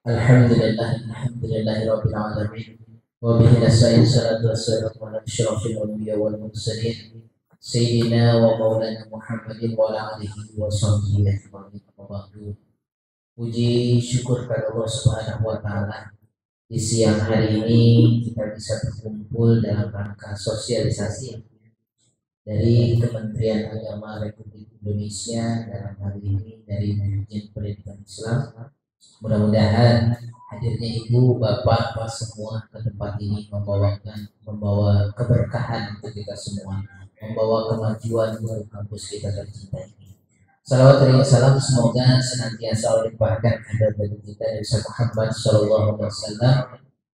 Alhamdulillahirabbil alamin. Wa bihi nasta'in salatu wassalamu ala asyrafil anbiya'i wal mursalin sayyidina wa maulana Muhammadin wa ala alihi wa sahbihi ajma'in. Puji syukur kepada Allah Subhanahu wa taala. Di siang hari ini kita bisa berkumpul dalam rangka sosialisasi dari Kementerian Agama Republik Indonesia, dalam hal ini dari Dirjen Pendidikan Islam. Mudah-mudahan hadirnya ibu, bapak, semua ke tempat ini membawa keberkahan untuk kita semua, membawa kemajuan untuk kampus kita tercinta ini. Salawat dan salam semoga senantiasa dilimpahkan kepada bagi kita Nabi Muhammad Sallallahu Alaihi Wasallam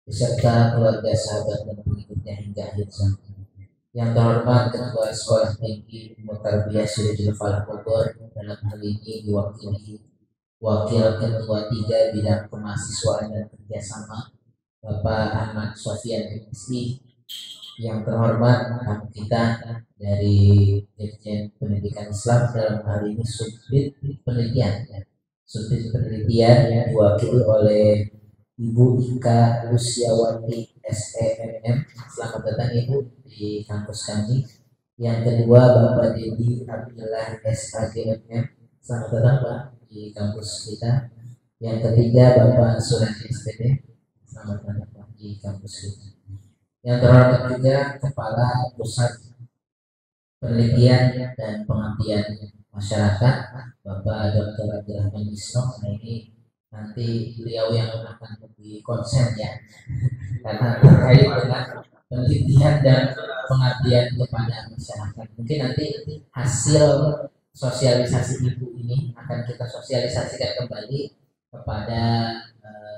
beserta keluarga, sahabat dan pengikutnya hingga akhir zaman. Yang terhormat Ketua Sekolah Tinggi Ilmu Tarbiyah Syirajul Falah Bogor, dalam hal ini diwakili Wakil Ketua 3 Bidang Kemahasiswaan dan Kerjasama Bapak Ahmad Sofyan MSI. Yang terhormat tamu kita dari Dirjen Pendidikan Islam, dalam hal ini Subdit Penelitian. Subdit Penelitian yang diwakili oleh Ibu Ika Lusiawati SEMM. Selamat datang Ibu di kampus kami. Yang kedua Bapak Dedi Abdullah SAGMM. Selamat datang Pak di kampus kita. Yang ketiga Bapak Surati SPD. Selamat datang Pak di kampus kita. Yang terhormat juga Kepala Pusat Penelitian dan Pengabdian Masyarakat Bapak Dr. Abdurrahman Isno. Nah, ini nanti beliau yang akan lebih konsen ya, karena terkait dengan penelitian dan pengabdian kepada masyarakat. Mungkin nanti hasil sosialisasi ibu ini akan kita sosialisasikan kembali kepada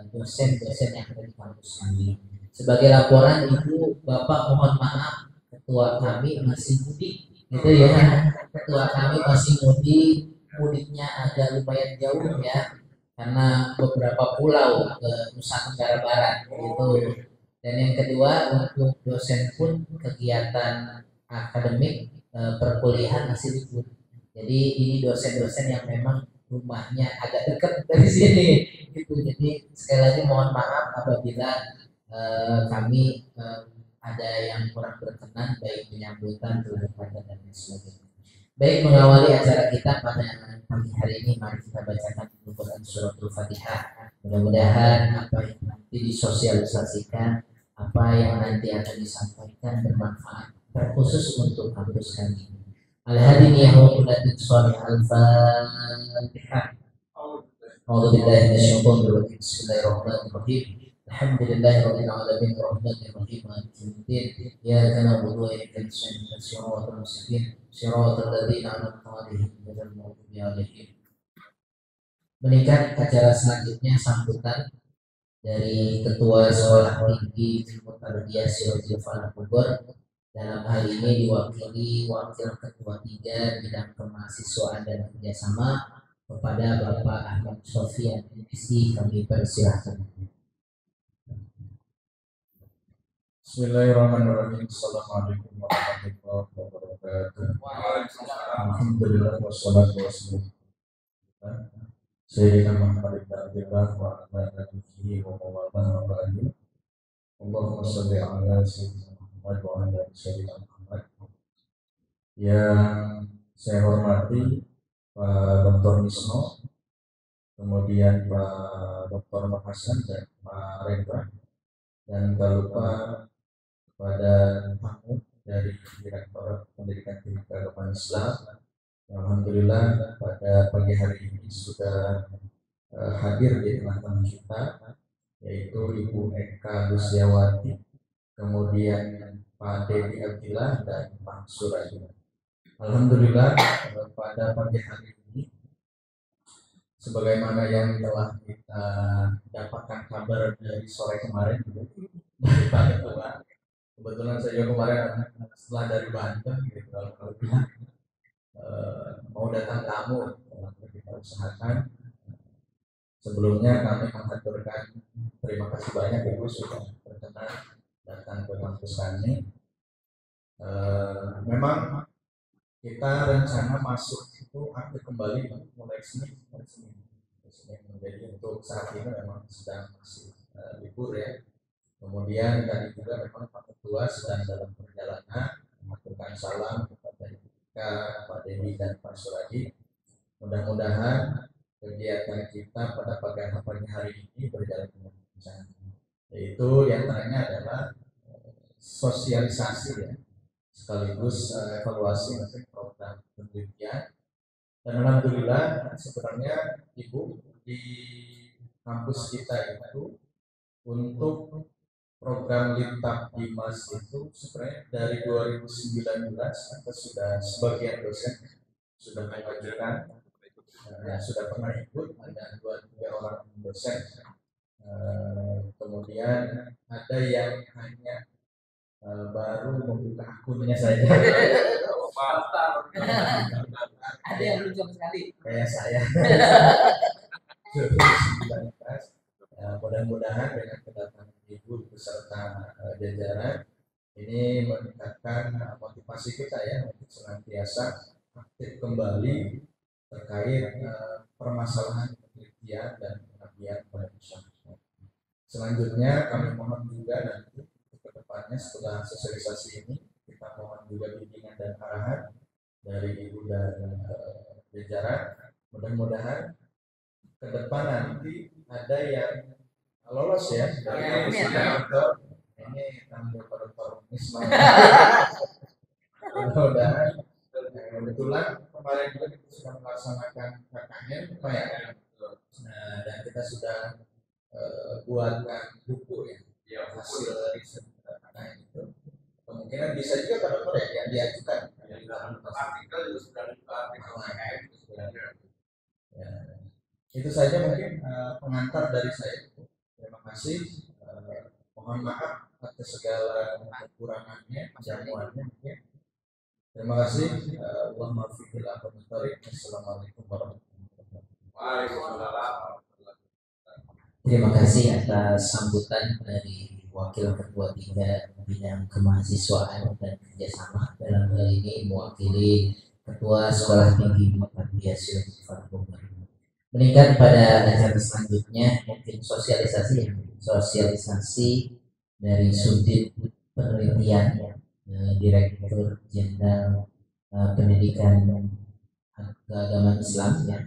dosen-dosen yang ada di kampus kami. Sebagai laporan ibu, bapak mohon maaf, ketua kami masih mudik, gitu ya. Ketua kami masih mudik, mudiknya agak lumayan jauh ya, karena beberapa pulau ke Nusa Tenggara Barat gitu. Dan yang kedua, untuk dosen pun kegiatan akademik perkuliahan masih libur. Jadi ini dosen-dosen yang memang rumahnya agak dekat dari sini gitu. Jadi sekali lagi mohon maaf apabila kami ada yang kurang berkenan, baik penyambutan, kelanjutan dan sebagainya. Baik, mengawali acara kita pada pagi hari ini, mari kita bacakan Quran Suratul Fatihah. Mudah-mudahan apa yang nanti disosialisasikan, apa yang nanti akan disampaikan bermanfaat, terkhusus untuk kampus kami. Al-Hadini Yahudulatin Sholih Al-Fatihah. A'udzubillahi minasyaitonir rajim. Bismillahirrahmanirrahim. Alhamdulillahirabbil alamin arrahmanir rahim maliki yaumiddin iyyaka na'budu wa iyyaka nasta'in ihdinas siratal mustaqim siratal ladzina an'amta 'alaihim ghairil maghdubi 'alaihim. Meningkat acara selanjutnya sambutan dari Ketua Sekolah Tinggi Ilmu Tarbiyah Syirajul Falah Bogor, dalam hal ini diwakili Wakil Ketua 3 Bidang Kemahasiswaan dan Kerjasama kepada Bapak Ahmad Sofyan MSI. Kami persilahkan. Bismillahirrahmanirrahim. Assalamualaikum warahmatullahi wabarakatuh. Alhamdulillah wassalatu wassalamu ala Sayyidina Muhammad ibn Abdillah wa ala alihi wa mawalah wa ba'du. Allahumma shalli ala Sayyidina Muhammad wa ala Sayyidina Muhammad. Yang saya hormati Pak Dr. Misno, kemudian Pak Dr. Hasan dan Pak Rendra, dan tak lupa pada tamu dari Direktorat Pendidikan Tinggi Keagamaan Islam. Alhamdulillah pada pagi hari ini sudah hadir di tengah-tengah kita, yaitu Ibu Eka Lusiawati, kemudian Pak Dedi Abdillah dan Pak Surati. Alhamdulillah pada pagi hari ini, sebagaimana yang telah kita dapatkan kabar dari sore kemarin dari Pak Ketua. Kebetulan saya juga kemarin setelah dari Banten gitu, kalau bilang mau datang tamu, kita usahakan. Sebelumnya kami mengaturkan terima kasih banyak Ibu sudah berkenan datang ke kampus kami. Memang kita rencana masuk itu akan kembali mulai Senin. Jadi untuk saat ini memang sedang masih libur ya. Kemudian tadi juga memang Pak Ketua sedang dalam perjalanan mengaturkan salam kepada Pak Dedi dan Pak Suradi. Mudah-mudahan kegiatan kita pada pagi hari ini berjalan dengan lancar. Yaitu diantaranya adalah sosialisasi ya, sekaligus evaluasi untuk program penelitian. Dan alhamdulillah sebenarnya Ibu di kampus kita itu untuk program Lintab Dimas itu sebenarnya dari 2019 kita sudah sebagian dosen sudah mengajukan, sudah pernah ikut, ada 2-3 orang dosen. Kemudian ada yang hanya baru membuka akunnya saja. Ada yang belum sama sekali. Kayak saya. Mudah-mudahan dengan kedatangan Ibu beserta jajaran ini meningkatkan motivasi kita ya untuk senantiasa aktif kembali terkait permasalahan penelitian dan pengabdian pada masyarakat. Selanjutnya kami mohon juga nanti ke depannya setelah sosialisasi ini kita mohon juga bimbingan dan arahan dari Ibu dan jajaran. Mudah-mudahan ke depan nanti ada yang lolos ya dari dokter ini dokter Ismail. Mudah-mudahan kebetulan kemarin juga kita sudah melaksanakan KKN ya. Dan kita sudah buatkan buku ya hasil riset KKN itu. Kemungkinan bisa juga pada dokter ya diajukan. Artikel juga sudah artikel KKN itu sudah. Ya. Itu saja mungkin pengantar dari saya. Terima kasih. Mohon maaf atas segala kekurangannya, jamuannya mungkin. Terima kasih. Assalamualaikum warahmatullahi wabarakatuh. Terima kasih atas sambutan dari Wakil Ketua 3 Bidang Kemahasiswaan dan Kerjasama, dalam hal ini mewakili Ketua Sekolah Tinggi Muhammadiyah Syekh Fathul Bari. Meningkat pada acara selanjutnya mungkin sosialisasi dari Sudit Penelitian Direktur Jenderal Pendidikan Keagamaan Islam ya,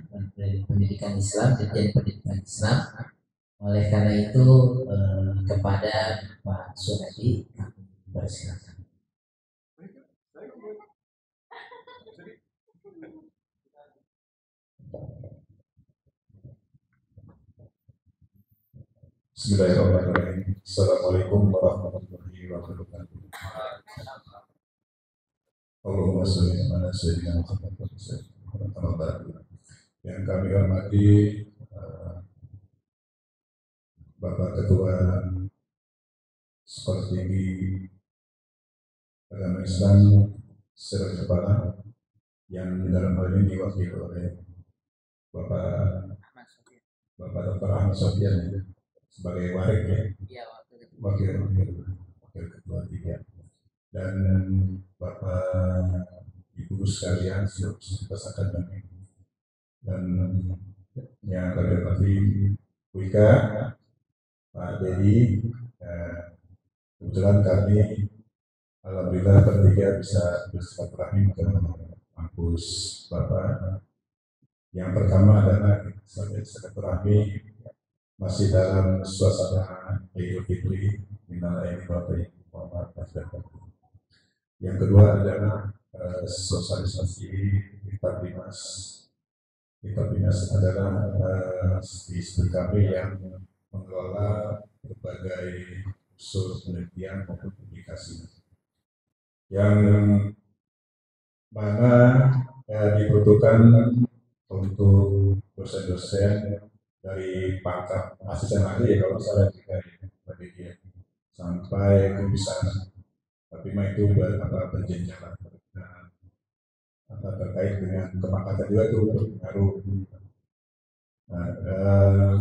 Pendidikan Islam dan Pendidikan Islam. Oleh karena itu kepada Pak Suradi kami persilakan. Bismillahirrahmanirrahim. Assalamualaikum warahmatullahi wabarakatuh. Allahumma sholli ala sayyidina Muhammad wa sallam. Yang kami hormati Bapak Ketua Sekolah Tinggi Agama Islam secara kepala yang dalam hal ini diwakili oleh Bapak Dr. Ahmad Sofian sebagai wakil Ketua 3 dan Bapak Ibu sekalian peserta dan yang kami hormati Wika, Pak Dedi. Kebetulan kami alhamdulillah bertiga bisa bersilaturahmi ke kampus Bapak. Yang pertama adalah sebagai silaturahmi masih dalam suasana Idul Fitri, minal aidin wal faizin. Yang kedua adalah sosialisasi Lintab Dimas. Lintab Dimas adalah studi kami yang mengelola berbagai usul penelitian maupun publikasi yang mana dibutuhkan untuk dosen-dosen dari pangkat asisten ahli ya kalau salah juga ya, sampai kebiasaan, tapi itu berjenjang terkait dengan kepangkatan juga itu berpengaruh.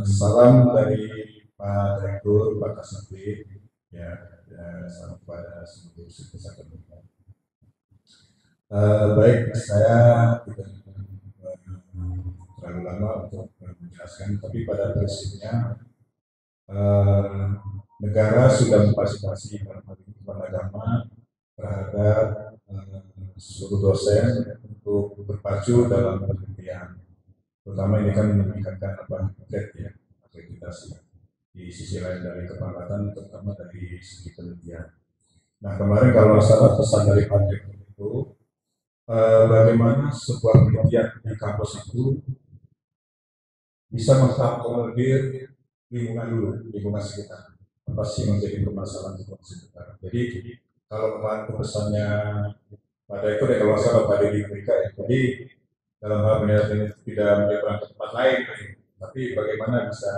Salam dari Pak Direktur, Pak Kasubdit, ya, salam kepada seluruh peserta. Baik, saya tidak terlalu lama untuk menjelaskan menjelaskan, tapi pada prinsipnya negara sudah memfasilitasi Kementerian Agama terhadap seluruh dosen untuk berpacu dalam penelitian. Terutama ini kan meningkatkan akreditasi. Di sisi lain dari kepangkatan, terutama dari segi penelitian. Nah kemarin kalau salah pesan dari Pak Direktur itu, bagaimana sebuah penelitian di kampus itu bisa mengakomodir lingkungan dulu, lingkungan sekitar. Apa sih menjadi permasalahan lingkungan sekitar? Jadi kalau kemarin pesannya pada itu dari kalau salah pada di Amerika ya. Jadi dalam hal penelitian itu tidak menyeberang ke tempat lain, tapi bagaimana bisa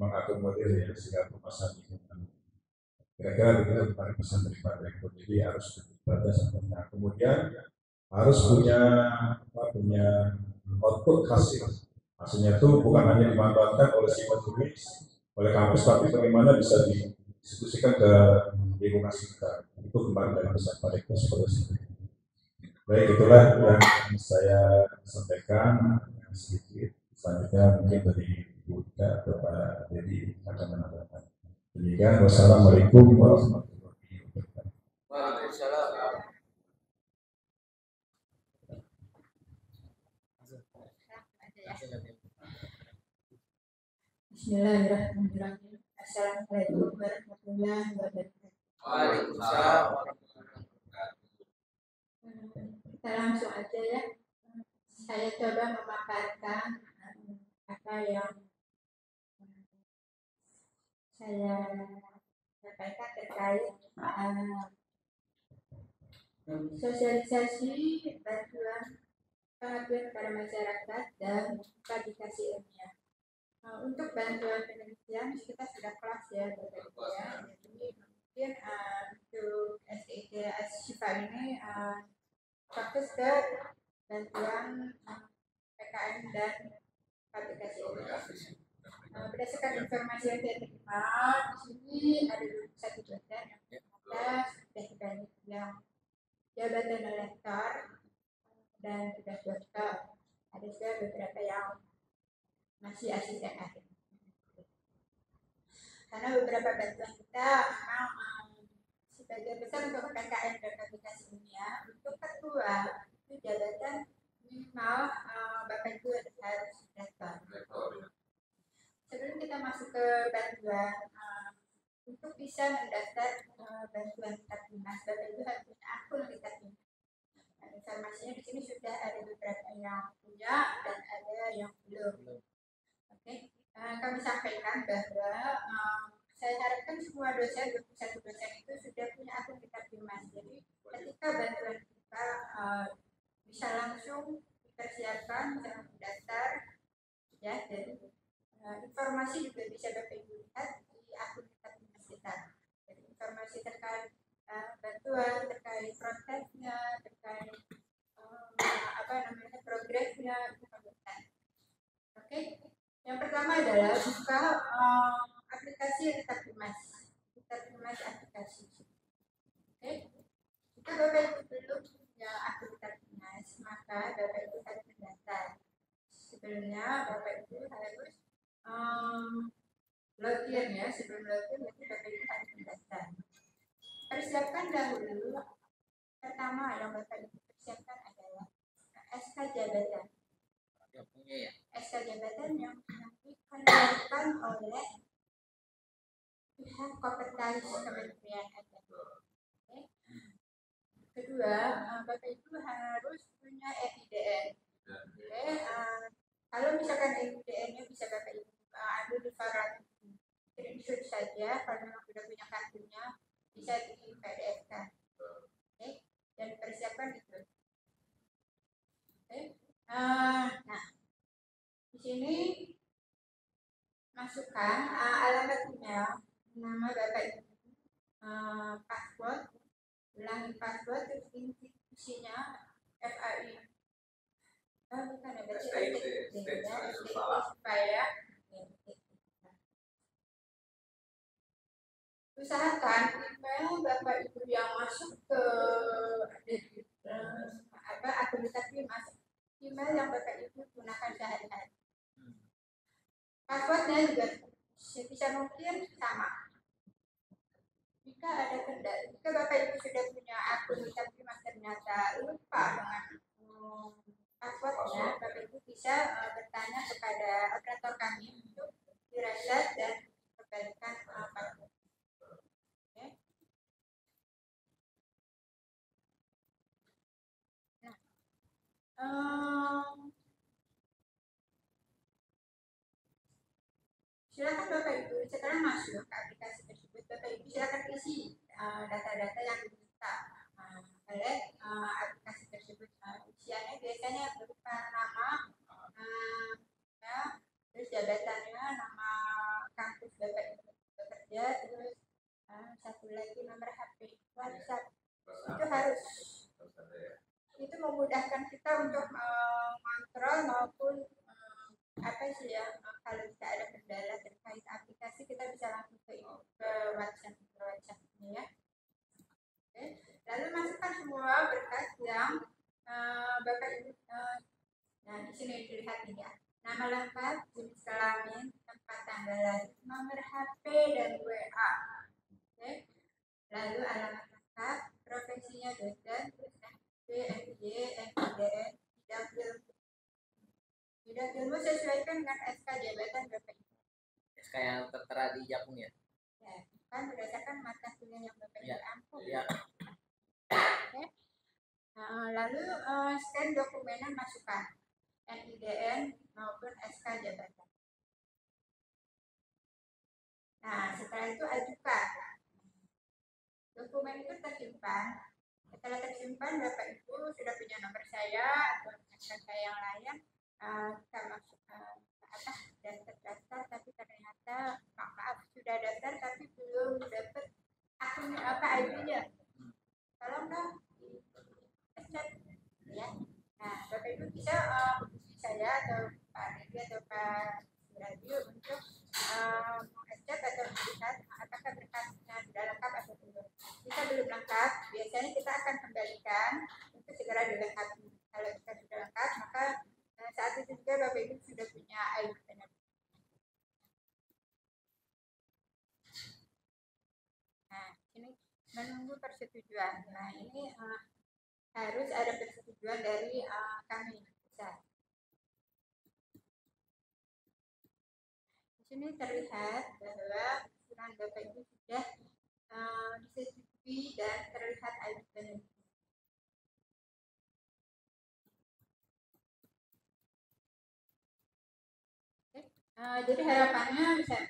mengakomodir ya segala permasalahan lingkungan. Kira-kira begitu kemarin pesan dari Pak Direktur. Jadi harus berbatas. Nah, kemudian harus punya output hasil. Hasilnya itu bukan hanya dimanfaatkan oleh si penulis, oleh kampus, tapi bagaimana bisa didistribusikan ke lingkungan sekitar. Itu kemarin dari pesan Pak Direktur seperti itu. Baik, itulah yang saya sampaikan sedikit. Selanjutnya mungkin dari Ibu Ika kepada Dedi akan menambahkan. Demikian, wassalamualaikum warahmatullahi wabarakatuh. Waalaikumsalam. Bismillahirrahmanirrahim. Assalamualaikum warahmatullahi wabarakatuh. Waalaikumsalam. Kita langsung aja ya. Saya coba memaparkan apa yang saya sampaikan terkait sosialisasi bantuan pengabdian kepada masyarakat dan publikasi ilmiah. Untuk bantuan penelitian kita sudah kelas ya Bapak ya. Jadi mungkin untuk SIT Asyifa ini fokus ke bantuan PKM dan publikasi ilmiah. Berdasarkan informasi yang saya terima, di sini ada satu dosen yang ada sudah banyak yang jabatan lektor dan sudah dokter. Ada juga beberapa yang masih asisten akhir. Karena beberapa bantuan kita memang sebagian besar untuk PKN dan publikasi ilmiah, untuk ketua itu jabatan minimal Bapak Ibu harus rektor. Sebelum kita masuk ke bantuan, untuk bisa mendaftar bantuan Kitabdinas, Bapak Ibu harus punya akun Kitabdinas. Informasinya di sini sudah ada beberapa yang punya dan ada yang belum. Oke, kami sampaikan bahwa saya harapkan semua dosen, 21 dosen itu sudah punya akun Kitabdinas. Jadi ketika bantuan kita bisa langsung dipersiapkan, bisa mendaftar, ya. Jadi informasi juga bisa Bapak Ibu lihat di akun Kitabdinas kita. Jadi informasi terkait bantuan, terkait prosesnya, terkait progresnya itu penting. Oke, yang pertama adalah buka aplikasi Kitabdinas aplikasi. Oke, jika Bapak Ibu belum punya akun Kitabdinas, maka Bapak Ibu harus mendaftar. Sebelumnya Bapak Ibu harus login ya, sebelum login Bapak Ibu harus mendaftar. Persiapkan dahulu. Pertama yang Bapak Ibu persiapkan adalah SK jabatan. SK jabatan yang nanti akan dilakukan oleh pihak Kompetensi Kementerian Agama. Okay. Kedua, Bapak Ibu harus punya EIDN. Okay. Kalau misalkan EIDN-nya bisa Bapak Ibu ambil di Farad, screenshot saja. Kalau memang sudah punya kartunya, bisa di PDF-kan. Okay. Dan persiapkan itu. Okay. Nah, di sini masukkan alamat email, nama Bapak Ibu, password, ulangi password, terus isinya FAI. Bukan ada supaya usahakan email Bapak Ibu yang masuk ke akun Kitabdinas, email yang Bapak Ibu gunakan sehari-hari. Passwordnya juga sebisa mungkin sama. Jika ada kendala, jika Bapak Ibu sudah punya akun tapi ternyata lupa dengan passwordnya, Bapak Ibu bisa bertanya kepada operator kami untuk direset dan kembalikan password. Oke. Nah, silakan Bapak Ibu setelah masuk ke aplikasi tersebut, Bapak Ibu silakan isi data-data yang diminta oleh aplikasi tersebut. Isiannya biasanya berupa nama, ya, terus jabatannya, nama kampus Bapak Ibu bekerja, terus satu lagi nomor HP, WhatsApp. Itu harus. Itu memudahkan kita untuk mengontrol maupun apa sih ya, kalau bisa ada kendala terkait aplikasi kita bisa langsung ke WhatsApp ya. Oke. Lalu masukkan semua berkas yang Bapak Ibu nah di sini dilihat nih ya, nama lengkap, jenis kelamin, tempat tanggal lahir, nomor HP dan WA. Oke. Lalu alamat lengkap, profesinya dosen, terus FB, FJ, FIDN, bidang ilmu sesuaikan dengan SK jabatan Bapak Ibu. SK yang tertera di Jakung ya? Ya, kan berdasarkan mata kuliah yang Bapak Ibu ampuh. Ya. Oke. Lalu scan dokumennya masukkan NIDN maupun SK jabatan. Nah, setelah itu ajukan. Dokumen itu tersimpan. Setelah tersimpan, Bapak Ibu sudah punya nomor saya atau SK saya yang lain. Kita masuk ke atas dan terdaftar, tapi ternyata maaf sudah daftar tapi belum dapat akun ID-nya. Tolong dong cek ya. Nah, Bapak Ibu bisa hubungi saya atau Pak Regi atau Pak Radio untuk mengecek atau melihat apakah berkasnya sudah lengkap atau belum. Jika belum lengkap, biasanya kita akan kembalikan untuk segera dilengkapi. Kalau kita sudah lengkap, maka saat itu juga Bapak Ibu sudah punya ID benar. Nah, ini menunggu persetujuan. Nah, ini harus ada persetujuan dari kami. Bisa. Di sini terlihat bahwa usulan Bapak Ibu sudah disetujui dan terlihat ID benar. Jadi harapannya bisa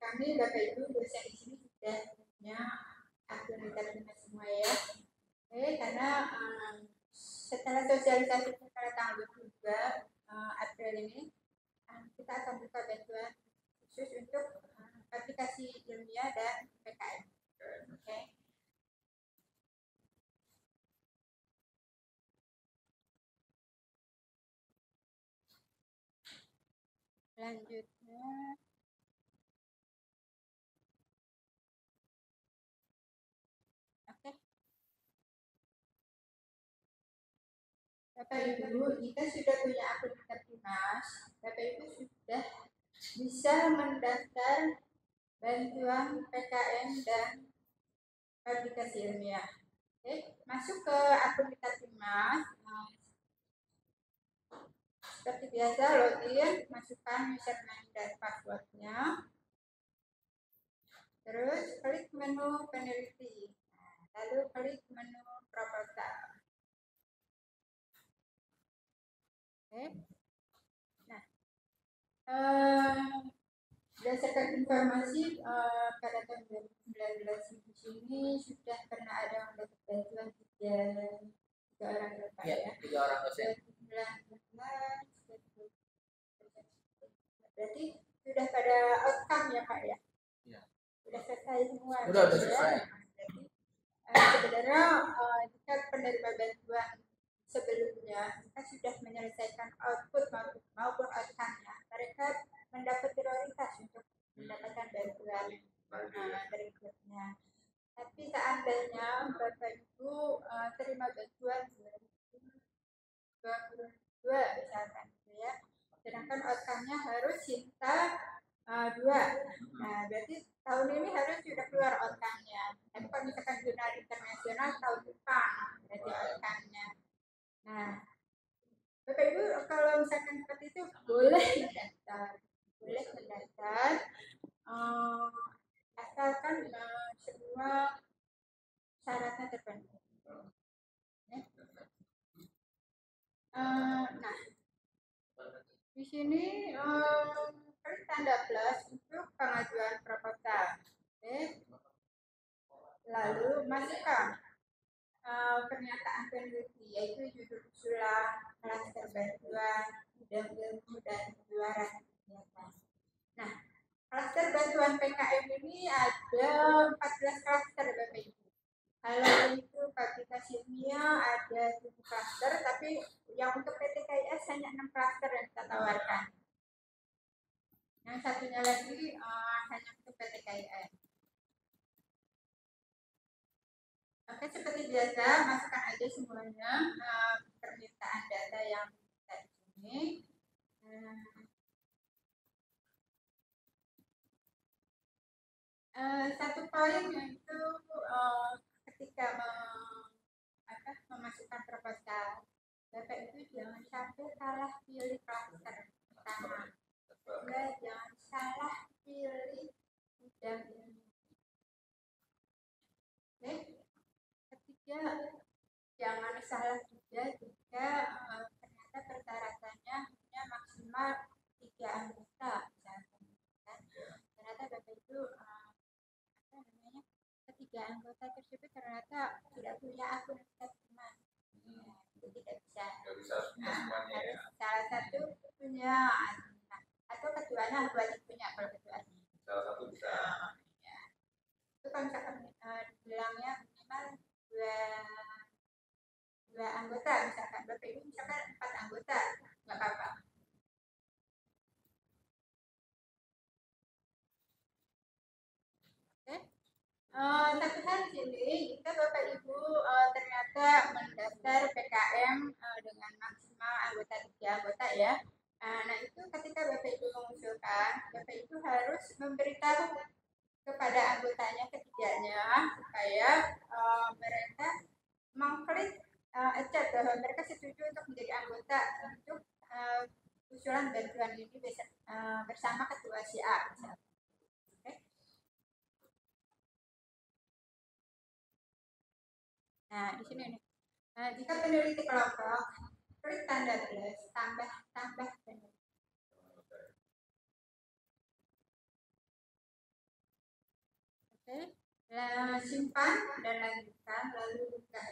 kami Bapak Ibu dosen di sini sudah punya akun internet semua ya. Karena setelah sosialisasi pada tanggal 22 April ini kita akan buka bantuan khusus untuk aplikasi ilmiah dan PKM. Oke. Selanjutnya Bapak Ibu, jika sudah punya akun Intertimas, Bapak Ibu sudah bisa mendaftar bantuan PKN dan aplikasi ilmiah. Oke, masuk ke akun Intertimas. Seperti biasa, login, masukkan username dan passwordnya. Terus klik menu peneliti. Lalu klik menu proposal. Oke. Nah, berdasarkan informasi pada tahun 2019 di sini sudah pernah ada mendapat bantuan tiga orang Bapak ya. 3 orang dosen. 2019, berarti sudah pada outcome ya Pak ya? Ya. Sudah selesai semua. Sudah selesai. Berarti sebenarnya jika penerima bantuan sebelumnya kita sudah menyelesaikan output maupun outcome-nya, mereka mendapat prioritas untuk mendapatkan bantuan berikutnya. Tapi seandainya Bapak Ibu terima bantuan 2022 misalkan gitu ya, sedangkan outcome-nya harus Sinta 2. Nah, berarti tahun ini harus sudah keluar outcome-nya. Tapi kalau misalkan jurnal internasional tahun depan berarti outcome-nya. Nah, Bapak Ibu kalau misalkan seperti itu boleh mendaftar, asalkan semua syaratnya terpenuhi. Nah, di sini klik tanda plus untuk pengajuan proposal. Lalu masukkan pernyataan peneliti yaitu judul usulan, klaster bantuan, bidang ilmu dan pengeluaran kegiatan. Nah, klaster bantuan PKM ini ada 14 klaster Bapak Ibu. Kalau untuk aplikasi ilmiah ada 7 klaster, tapi yang untuk PTKIS hanya 6 klaster yang kita tawarkan. Yang satunya lagi hanya untuk PTKIS. Oke, seperti biasa, masukkan aja semuanya permintaan data yang kita di sini. Satu poin yaitu ketika memasukkan proposal, Bapak itu jangan sampai salah pilih klaster pertama. Kedua, jangan salah pilih bidang ilmu. Ketiga, jangan salah juga jika ternyata persyaratannya hanya maksimal 3 anggota misalkan. Ternyata Bapak itu ketiga anggota tersebut ternyata tidak punya akun teman. Itu tidak bisa. Harus salah satu punya atau ketuanya wajib punya kalau ketuanya. Salah satu bisa. Itu kalau misalkan bilangnya minimal dua anggota, misalkan Bapak Ibu misalkan 4 anggota, nggak apa-apa. Satu hal di sini, jika Bapak Ibu ternyata mendaftar PKM dengan maksimal anggota 3 anggota ya. Nah itu ketika Bapak Ibu mengusulkan, Bapak Ibu harus memberitahu kepada anggotanya ketiganya supaya mereka mengklik chat bahwa mereka setuju untuk menjadi anggota untuk usulan bantuan ini bersama ketua si A. Nah, di sini nih. Jika peneliti kelompok, klik tanda plus, tambah peneliti. Oke. Simpan dan lanjutkan, lalu buka